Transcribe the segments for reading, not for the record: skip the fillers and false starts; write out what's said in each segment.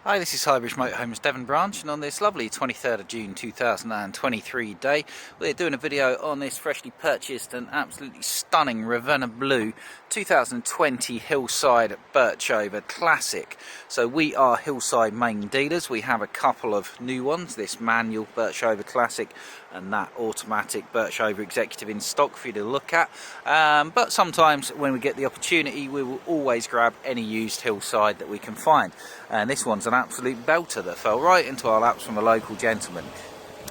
Hi, this is Highbridge Motorhomes Devon Branch, and on this lovely 23rd of June 2023 day, we're doing a video on this freshly purchased and absolutely stunning Ravenna Blue 2020 Hillside Birchover Classic. So we are Hillside main dealers. We have a couple of new ones, this manual Birchover Classic and that automatic Birchover Executive in stock for you to look at. But sometimes when we get the opportunity, we will always grab any used Hillside that we can find. And this one's an absolute belter that fell right into our laps from a local gentleman.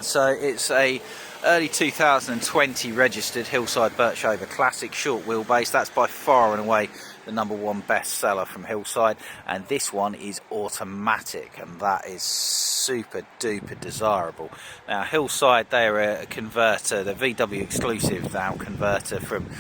So it's a early 2020 registered Hillside Birchover Classic short wheelbase. That's by far and away the #1 bestseller from Hillside, and this one is automatic, and that is super duper desirable. Now Hillside, they're a converter, the VW exclusive now converter from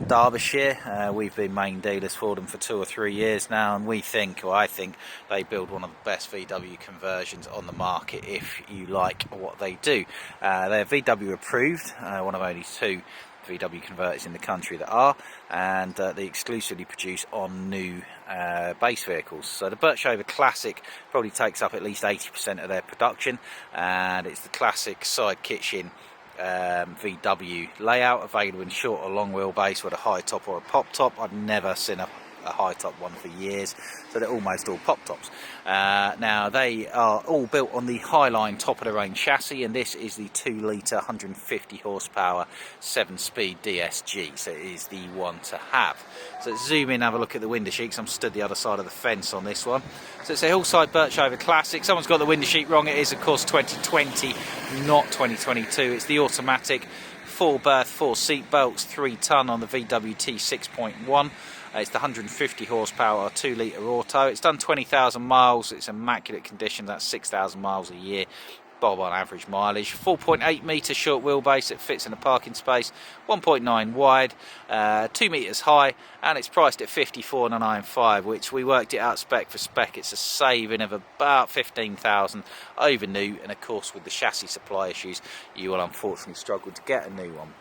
Derbyshire. We've been main dealers for them for 2 or 3 years now, and I think they build one of the best VW conversions on the market if you like what they do. They're VW approved, one of only 2 VW converters in the country that are, and they exclusively produce on new base vehicles. So the Birchover Classic probably takes up at least 80% of their production, and it's the classic side kitchen VW layout, available in short or long wheelbase with a high top or a pop top. I've never seen a high top one for years, so they're almost all pop tops. Now they are all built on the Highline top of the range chassis, and this is the 2 litre 150 horsepower 7-speed DSG, so it is the one to have. So let's zoom in, have a look at the window sheet, 'cause I'm stood the other side of the fence on this one. So it's a Hillside Birchover Classic. Someone's got the window sheet wrong. It is of course 2020, not 2022. It's the automatic, 4 berth, 4 seat belts, 3 tonne on the VW T6.1. It's the 150 horsepower 2 litre auto. It's done 20,000 miles. It's immaculate condition. That's 6,000 miles a year, bob on average mileage. 4.8 metre short wheelbase. It fits in a parking space. 1.9 wide, 2 metres high, and it's priced at 54,995, which we worked it out spec for spec. It's a saving of about 15,000 over new, and of course with the chassis supply issues, you will unfortunately struggle to get a new one.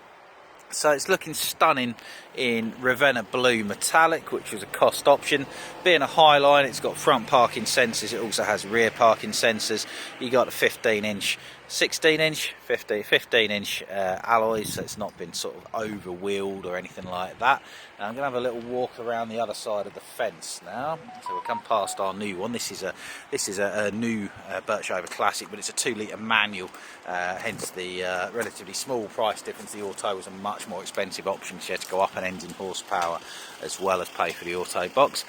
So it's looking stunning in Ravenna Blue Metallic, which was a cost option. Being a Highline, it's got front parking sensors, it also has rear parking sensors. You got a 15-inch, 16-inch, 15-inch alloys, so it's not been sort of over-wheeled or anything like that. Now I'm going to have a little walk around the other side of the fence now. So we'll come past our new one. This is a new Birchover Classic, but it's a 2 litre manual, hence the relatively small price difference. The auto was a much more expensive option, so you had to go up an engine horsepower as well as pay for the auto box.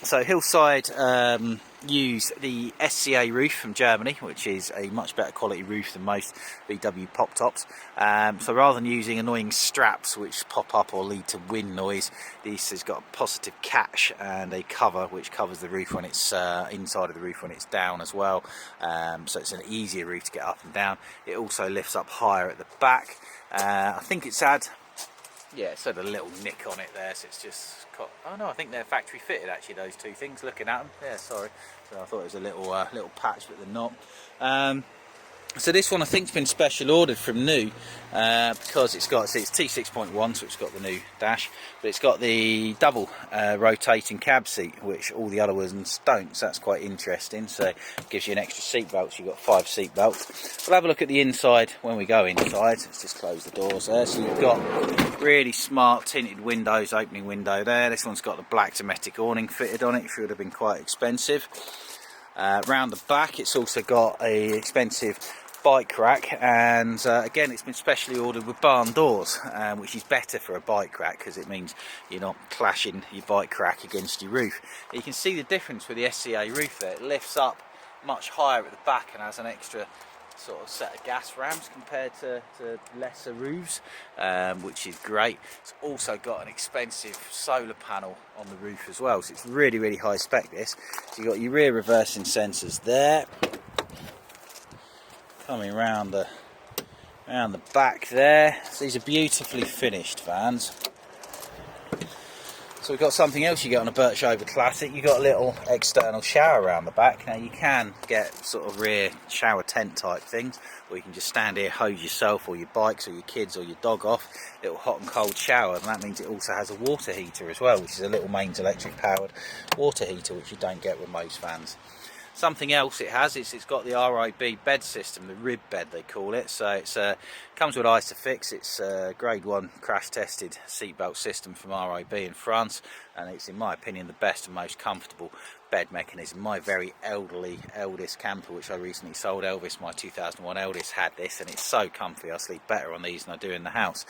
So Hillside use the SCA roof from Germany, which is a much better quality roof than most VW pop tops. So rather than using annoying straps which pop up or lead to wind noise, this has got a positive catch and a cover which covers the roof when it's inside of the roof when it's down as well. So it's an easier roof to get up and down. It also lifts up higher at the back. I think it's had a little nick on it there, so it's just got, oh no, I think they're factory fitted actually, those 2 things, looking at them. Yeah, sorry. So I thought it was a little patch, but they're not. So this one I think's been special ordered from new, because it's T6.1, so it's got the new dash, but it's got the double rotating cab seat, which all the other ones don't, so that's quite interesting. So it gives you an extra seat belt, so you've got 5 seat belts. We'll have a look at the inside when we go inside. Let's just close the doors there. So you've got really smart tinted windows, opening window there. This one's got the black Dometic awning fitted on it, which would have been quite expensive. Round the back, it's also got a expensive bike rack, and again it's been specially ordered with barn doors, which is better for a bike rack because it means you're not clashing your bike rack against your roof. You can see the difference with the SCA roof there. It lifts up much higher at the back and has an extra sort of set of gas rams compared to lesser roofs, which is great. It's also got an expensive solar panel on the roof as well, so it's really high spec this. So you've got your rear reversing sensors there, coming round the back there. So these are beautifully finished vans. So we've got something else you get on a Birchover Classic. You've got a little external shower around the back. Now you can get sort of rear shower tent type things, or you can just stand here, hose yourself or your bikes or your kids or your dog off. Little hot and cold shower, and that means it also has a water heater as well, which is a little mains electric powered water heater, which you don't get with most vans. Something else it has is it's got the RIB bed system, the rib bed they call it. So it's comes with Isofix. It's a grade 1 crash tested seatbelt system from RIB in France, and it's in my opinion the best and most comfortable bed mechanism. My very eldest camper, which I recently sold, Elvis, my 2001 eldest, had this, and it's so comfy. I sleep better on these than I do in the house.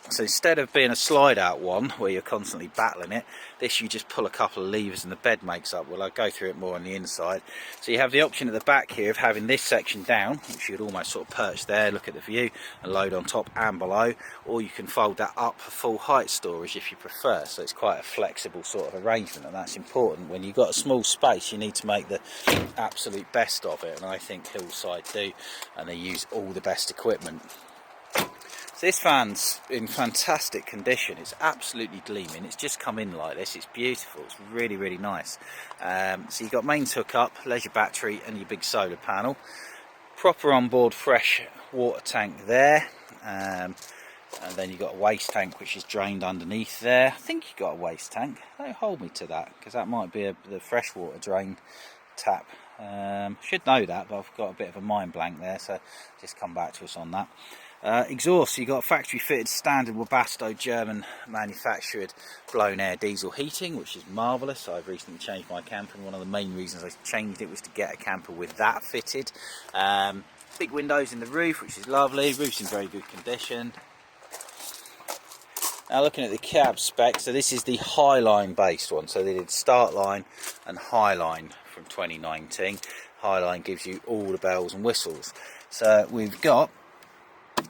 So instead of being a slide out one where you're constantly battling it, this you just pull a couple of levers and the bed makes up. Well, I'll go through it more on the inside. So you have the option at the back here of having this section down, which you would almost sort of perch there, look at the view and load on top and below, or you can fold that up for full height storage if you prefer. So it's quite a flexible sort of arrangement, and that's important. When you've got a small space, you need to make the absolute best of it, and I think Hillside do, and they use all the best equipment. So this van's in fantastic condition. It's absolutely gleaming. It's just come in like this. It's beautiful. It's really, really nice. So you've got mains hookup, leisure battery and your big solar panel. Proper onboard fresh water tank there. And then you've got a waste tank which is drained underneath there. I think you've got a waste tank. Don't hold me to that, because that might be the freshwater drain tap. Should know that, but I've got a bit of a mind blank there, so just come back to us on that. Exhaust, you've got factory fitted standard Webasto German manufactured blown air diesel heating, which is marvellous. I've recently changed my camper, and one of the main reasons I changed it was to get a camper with that fitted. Big windows in the roof, which is lovely. Roof's in very good condition. Now looking at the cab spec, so this is the Highline based one. So they did Start Line and Highline from 2019. Highline gives you all the bells and whistles. So we've got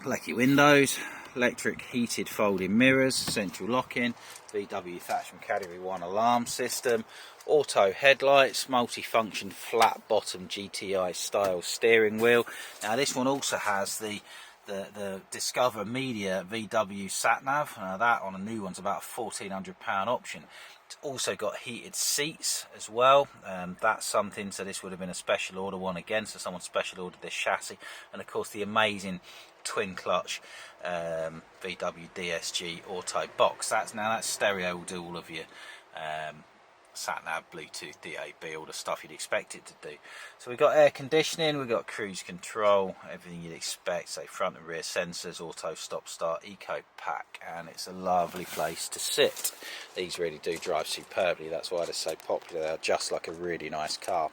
lecky windows, electric heated folding mirrors, central locking, VW Thatcham Category 1 alarm system, auto headlights, multi-function flat bottom GTI style steering wheel. Now this one also has the Discover Media VW sat nav. That on a new one's about a £1,400 option. It's also got heated seats as well. That's something, so this would have been a special order one again, so someone special ordered this chassis. And of course the amazing twin clutch VW DSG auto box. That's stereo, will do all of your sat nav, Bluetooth, DAB, all the stuff you'd expect it to do. So we've got air conditioning, we've got cruise control, everything you'd expect, so front and rear sensors, auto stop start, eco pack, and it's a lovely place to sit. These really do drive superbly, that's why they're so popular. They're just like a really nice car.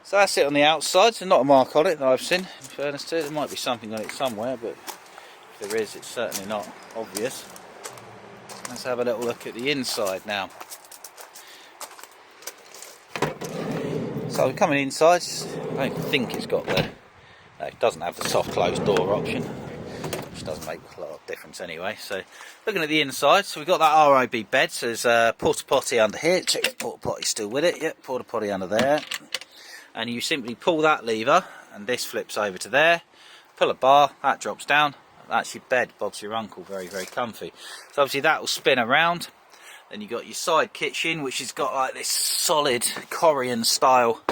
So that's it on the outside. So not a mark on it that I've seen, in fairness to it. There might be something on it somewhere, but if there is, it's certainly not obvious. Let's have a little look at the inside now. So coming inside, I don't think it's got the, no, it doesn't have the soft close door option, which doesn't make a lot of difference anyway. So looking at the inside, so we've got that RIB bed, so there's a porta potty under here. Check the porta potty still with it. Yep, porta potty under there. And you simply pull that lever and this flips over to there. Pull a bar, that drops down. That's your bed, Bob's your uncle, very, very comfy. So obviously that will spin around. Then you've got your side kitchen, which has got like this solid Korean style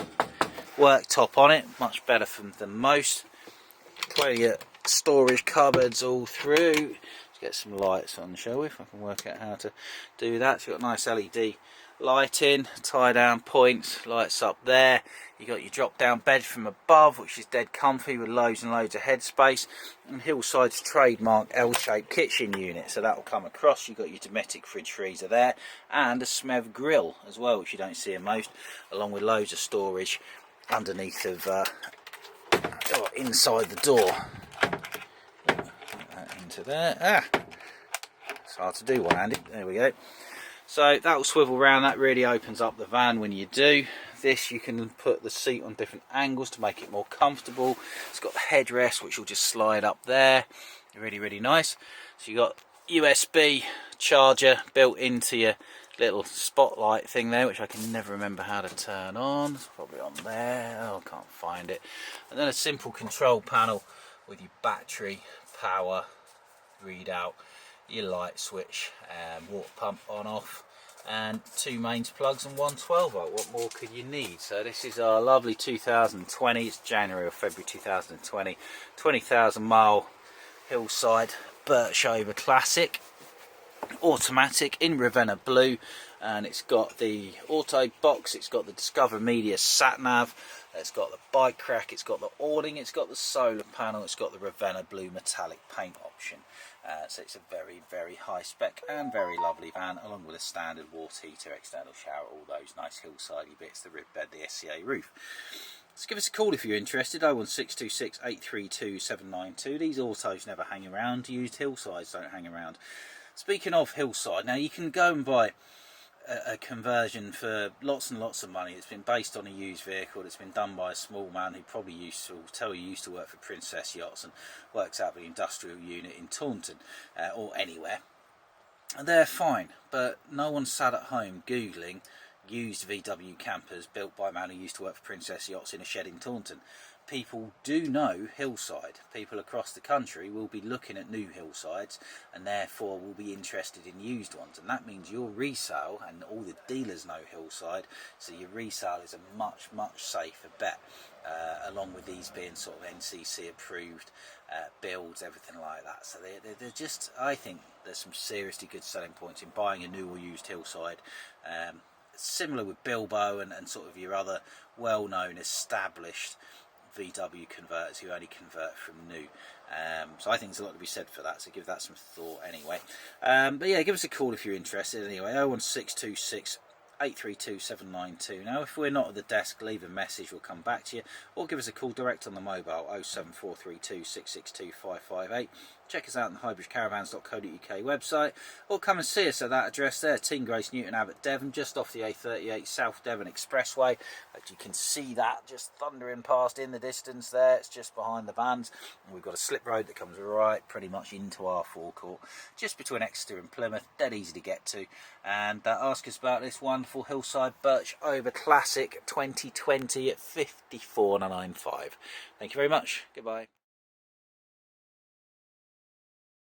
worktop on it, much better than most. Plenty of storage cupboards all through. Let's get some lights on, shall we, if I can work out how to do that. So you've got nice LED lighting, tie down points, lights up there. You got your drop down bed from above, which is dead comfy with loads and loads of headspace, and Hillside's trademark L-shaped kitchen unit, so that will come across. You've got your Dometic fridge freezer there, and a Smev grill as well, which you don't see in most, along with loads of storage underneath of inside the door. Put that into there. It's hard to do one-handed. There we go. So that will swivel round. That really opens up the van when you do this. You can put the seat on different angles to make it more comfortable. It's got the headrest, which will just slide up there. Really, really nice. So you got USB charger built into your little spotlight thing there, which I can never remember how to turn on. It's probably on there. Oh, I can't find it. And then a simple control panel with your battery, power, readout, your light switch, and water pump on off, and two mains plugs and one 12 volt. What more could you need? So this is our lovely 2020, it's January or February 2020, 20,000 mile Hillside Birchover Classic automatic in Ravenna blue, and it's got the auto box, it's got the Discover Media sat nav, it's got the bike rack, it's got the awning, it's got the solar panel, it's got the Ravenna blue metallic paint option. So it's a very high spec and very lovely van, along with a standard water heater, external shower, all those nice hillsidey bits, the rib bed, the SCA roof. So give us a call if you're interested, 01626 832 792. These autos never hang around, used Hillsides don't hang around. Speaking of Hillside, now you can go and buy a conversion for lots and lots of money. It's been based on a used vehicle. It's been done by a small man who probably used to work for Princess Yachts and works out of the industrial unit in Taunton or anywhere. And they're fine, but no one sat at home googling used VW campers built by a man who used to work for Princess Yachts in a shed in Taunton. People do know Hillside. People across the country will be looking at new Hillsides and therefore will be interested in used ones, and that means your resale, and all the dealers know Hillside, so your resale is a much safer bet, along with these being sort of NCC approved builds, everything like that. So they're just, I think there's some seriously good selling points in buying a new or used Hillside. Similar with Bilbo and sort of your other well-known established VW converters who only convert from new. So I think there's a lot to be said for that, so give that some thought anyway. But yeah, give us a call if you're interested anyway, 01626 832 792. Now if we're not at the desk, leave a message, we'll come back to you, or give us a call direct on the mobile, 07432 662 558. Check us out on the highbridgecaravans.co.uk website, or come and see us at that address there, Teen Grace Newton Abbot Devon, just off the A38 South Devon Expressway. As you can see that just thundering past in the distance there, it's just behind the vans, and we've got a slip road that comes right pretty much into our forecourt, just between Exeter and Plymouth, dead easy to get to. And ask us about this wonderful Hillside Birchover Classic 2020 at 54995. Thank you very much. Goodbye.